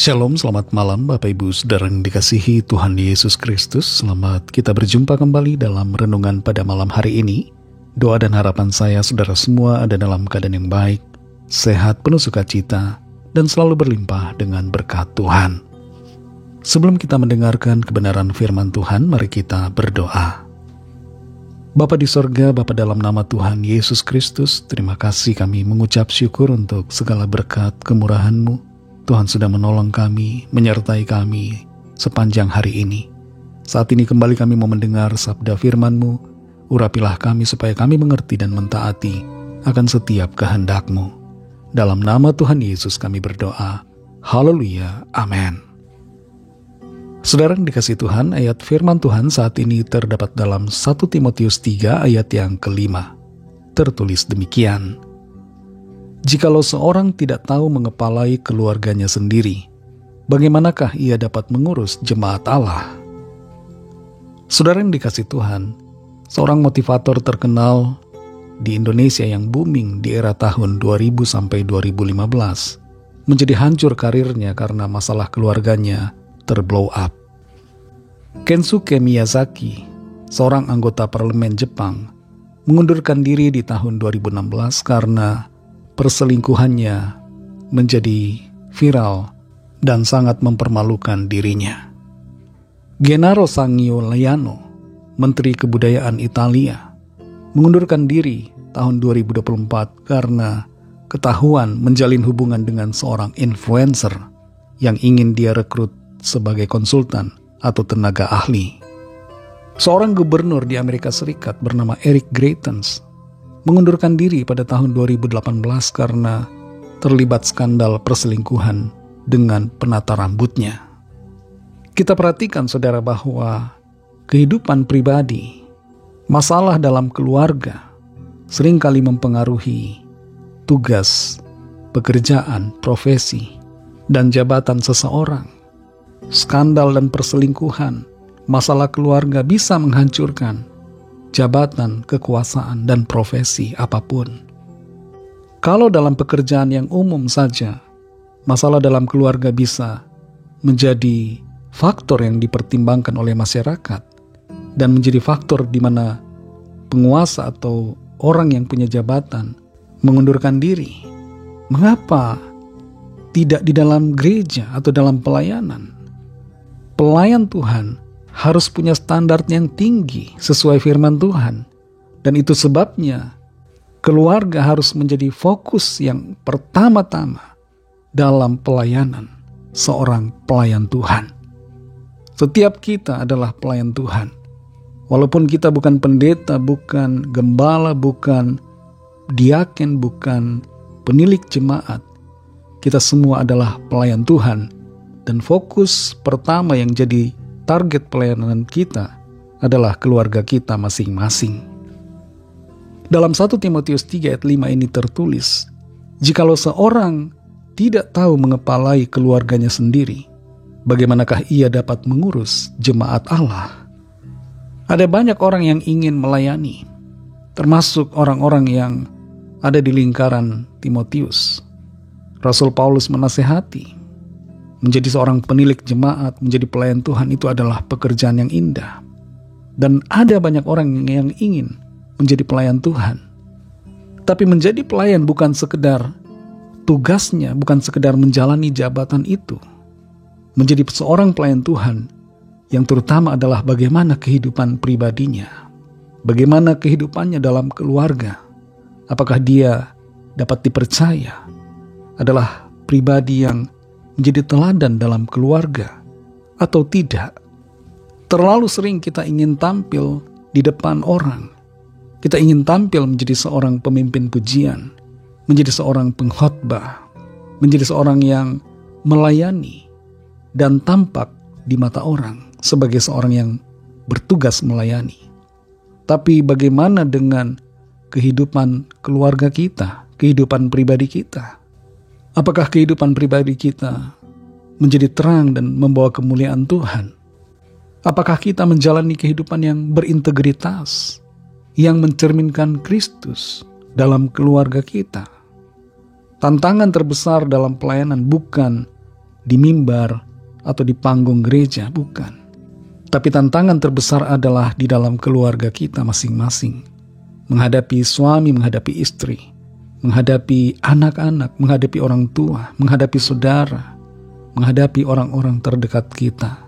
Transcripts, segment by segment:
Shalom, selamat malam Bapak Ibu Saudara yang dikasihi Tuhan Yesus Kristus. Selamat kita berjumpa kembali dalam renungan pada malam hari ini. Doa dan harapan saya saudara semua ada dalam keadaan yang baik, sehat, penuh sukacita, dan selalu berlimpah dengan berkat Tuhan. Sebelum kita mendengarkan kebenaran firman Tuhan, mari kita berdoa. Bapa di sorga, Bapa dalam nama Tuhan Yesus Kristus, terima kasih kami mengucap syukur untuk segala berkat kemurahan-Mu. Tuhan sudah menolong kami, menyertai kami sepanjang hari ini. Saat ini kembali kami mau mendengar sabda firman-Mu. Urapilah kami supaya kami mengerti dan mentaati akan setiap kehendak-Mu. Dalam nama Tuhan Yesus kami berdoa. Haleluya. Amin. Saudara yang dikasihi Tuhan, ayat firman Tuhan saat ini terdapat dalam 1 Timotius 3 ayat yang ke-5. Tertulis demikian. Jikalau seorang tidak tahu mengepalai keluarganya sendiri, bagaimanakah ia dapat mengurus jemaat Allah? Saudara yang dikasihi Tuhan, seorang motivator terkenal di Indonesia yang booming di era tahun 2000 sampai 2015 menjadi hancur karirnya karena masalah keluarganya terblow up. Kensuke Miyazaki, seorang anggota parlemen Jepang, mengundurkan diri di tahun 2016 karena perselingkuhannya menjadi viral dan sangat mempermalukan dirinya. Gennaro Sangiuliano, Menteri Kebudayaan Italia, mengundurkan diri tahun 2024 karena ketahuan menjalin hubungan dengan seorang influencer yang ingin dia rekrut sebagai konsultan atau tenaga ahli. Seorang gubernur di Amerika Serikat bernama Eric Greitens mengundurkan diri pada tahun 2018 karena terlibat skandal perselingkuhan dengan penata rambutnya. Kita perhatikan saudara bahwa kehidupan pribadi, masalah dalam keluarga seringkali mempengaruhi tugas, pekerjaan, profesi, dan jabatan seseorang. Skandal dan perselingkuhan, masalah keluarga bisa menghancurkan jabatan, kekuasaan, dan profesi apapun. Kalau dalam pekerjaan yang umum saja, masalah dalam keluarga bisa menjadi faktor yang dipertimbangkan oleh masyarakat dan menjadi faktor di mana penguasa atau orang yang punya jabatan mengundurkan diri. Mengapa tidak di dalam gereja atau dalam pelayanan? Pelayan Tuhan harus punya standar yang tinggi sesuai firman Tuhan. Dan itu sebabnya keluarga harus menjadi fokus yang pertama-tama dalam pelayanan seorang pelayan Tuhan. Setiap kita adalah pelayan Tuhan. Walaupun kita bukan pendeta, bukan gembala, bukan diaken, bukan penilik jemaat, kita semua adalah pelayan Tuhan. Dan fokus pertama yang jadi target pelayanan kita adalah keluarga kita masing-masing. Dalam 1 Timotius 3 ayat 5 ini tertulis, jikalau seorang tidak tahu mengepalai keluarganya sendiri, bagaimanakah ia dapat mengurus jemaat Allah? Ada banyak orang yang ingin melayani, termasuk orang-orang yang ada di lingkaran Timotius. Rasul Paulus menasehati, menjadi seorang penilik jemaat, menjadi pelayan Tuhan itu adalah pekerjaan yang indah. Dan ada banyak orang yang ingin menjadi pelayan Tuhan. Tapi menjadi pelayan bukan sekedar tugasnya, bukan sekedar menjalani jabatan itu. Menjadi seorang pelayan Tuhan yang terutama adalah bagaimana kehidupan pribadinya. Bagaimana kehidupannya dalam keluarga. Apakah dia dapat dipercaya adalah pribadi yang menjadi teladan dalam keluarga atau tidak. Terlalu sering kita ingin tampil di depan orang. Kita ingin tampil menjadi seorang pemimpin pujian, menjadi seorang pengkhotbah, menjadi seorang yang melayani dan tampak di mata orang sebagai seorang yang bertugas melayani. Tapi bagaimana dengan kehidupan keluarga kita, kehidupan pribadi kita? Apakah kehidupan pribadi kita menjadi terang dan membawa kemuliaan Tuhan? Apakah kita menjalani kehidupan yang berintegritas, yang mencerminkan Kristus dalam keluarga kita? Tantangan terbesar dalam pelayanan bukan di mimbar, atau di panggung gereja, bukan. Tapi tantangan terbesar adalah di dalam keluarga kita masing-masing. Menghadapi suami, menghadapi istri, menghadapi anak-anak, menghadapi orang tua, menghadapi saudara, menghadapi orang-orang terdekat kita.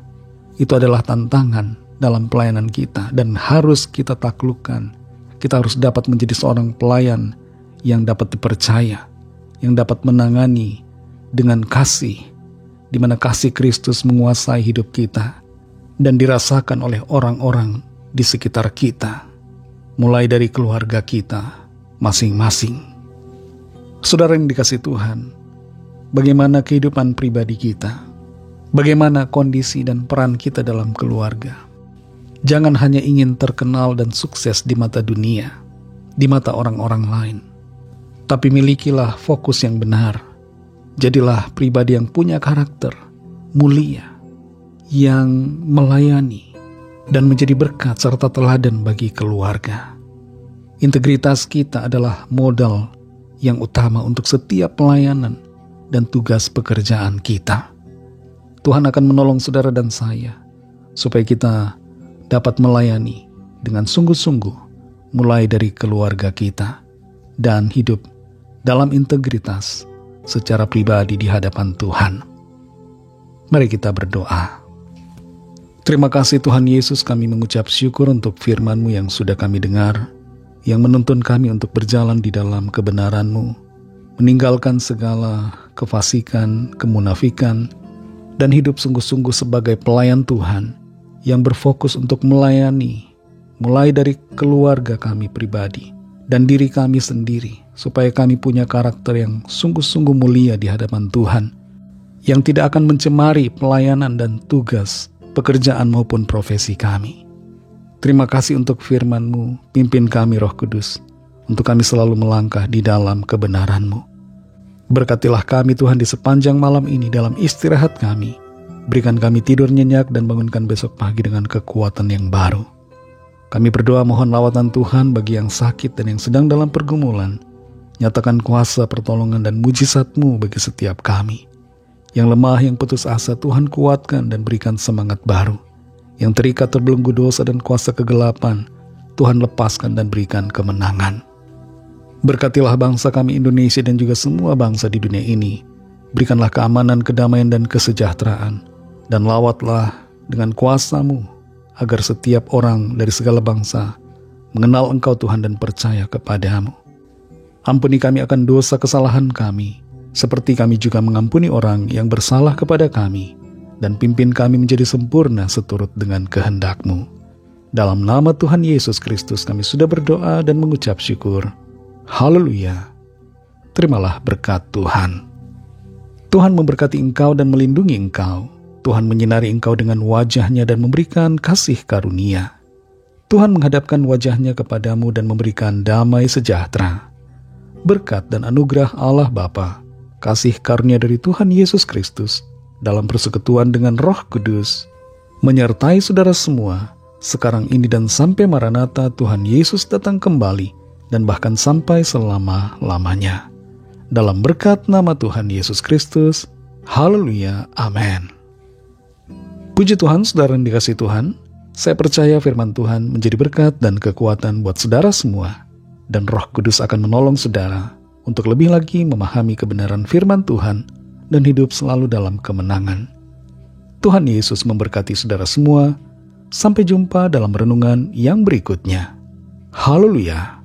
Itu adalah tantangan dalam pelayanan kita dan harus kita taklukkan. Kita harus dapat menjadi seorang pelayan yang dapat dipercaya, yang dapat menangani dengan kasih, di mana kasih Kristus menguasai hidup kita dan dirasakan oleh orang-orang di sekitar kita, mulai dari keluarga kita masing-masing. Saudara yang dikasihi Tuhan, bagaimana kehidupan pribadi kita? Bagaimana kondisi dan peran kita dalam keluarga? Jangan hanya ingin terkenal dan sukses di mata dunia, di mata orang-orang lain. Tapi milikilah fokus yang benar. Jadilah pribadi yang punya karakter, mulia, yang melayani, dan menjadi berkat serta teladan bagi keluarga. Integritas kita adalah modal yang utama untuk setiap pelayanan dan tugas pekerjaan kita. Tuhan akan menolong saudara dan saya, supaya kita dapat melayani dengan sungguh-sungguh, mulai dari keluarga kita, dan hidup dalam integritas secara pribadi di hadapan Tuhan. Mari kita berdoa. Terima kasih Tuhan Yesus, kami mengucap syukur untuk firman-Mu yang sudah kami dengar, yang menuntun kami untuk berjalan di dalam kebenaran-Mu, meninggalkan segala kefasikan, kemunafikan, dan hidup sungguh-sungguh sebagai pelayan Tuhan yang berfokus untuk melayani, mulai dari keluarga kami pribadi dan diri kami sendiri, supaya kami punya karakter yang sungguh-sungguh mulia di hadapan Tuhan, yang tidak akan mencemari pelayanan dan tugas, pekerjaan maupun profesi kami. Terima kasih untuk firman-Mu, pimpin kami Roh Kudus, untuk kami selalu melangkah di dalam kebenaran-Mu. Berkatilah kami Tuhan di sepanjang malam ini dalam istirahat kami. Berikan kami tidur nyenyak dan bangunkan besok pagi dengan kekuatan yang baru. Kami berdoa mohon lawatan Tuhan bagi yang sakit dan yang sedang dalam pergumulan. Nyatakan kuasa, pertolongan dan mujizat-Mu bagi setiap kami. Yang lemah, yang putus asa, Tuhan kuatkan dan berikan semangat baru. Yang terikat terbelenggu dosa dan kuasa kegelapan, Tuhan lepaskan dan berikan kemenangan. Berkatilah bangsa kami Indonesia dan juga semua bangsa di dunia ini. Berikanlah keamanan, kedamaian dan kesejahteraan. Dan lawatlah dengan kuasa-Mu, agar setiap orang dari segala bangsa mengenal Engkau Tuhan dan percaya kepada-Mu. Ampuni kami akan dosa kesalahan kami, seperti kami juga mengampuni orang yang bersalah kepada kami. Dan pimpin kami menjadi sempurna seturut dengan kehendak-Mu. Dalam nama Tuhan Yesus Kristus kami sudah berdoa dan mengucap syukur. Haleluya. Terimalah berkat Tuhan. Tuhan memberkati engkau dan melindungi engkau. Tuhan menyinari engkau dengan wajah-Nya dan memberikan kasih karunia. Tuhan menghadapkan wajah-Nya kepadamu dan memberikan damai sejahtera. Berkat dan anugerah Allah Bapa, kasih karunia dari Tuhan Yesus Kristus, dalam persekutuan dengan Roh Kudus, menyertai saudara semua, sekarang ini dan sampai Maranatha Tuhan Yesus datang kembali, dan bahkan sampai selama-lamanya. Dalam berkat nama Tuhan Yesus Kristus, haleluya, amin. Puji Tuhan, saudara yang dikasihi Tuhan, saya percaya firman Tuhan menjadi berkat dan kekuatan buat saudara semua, dan Roh Kudus akan menolong saudara untuk lebih lagi memahami kebenaran firman Tuhan dan hidup selalu dalam kemenangan. Tuhan Yesus memberkati saudara semua. Sampai jumpa dalam renungan yang berikutnya. Haleluya.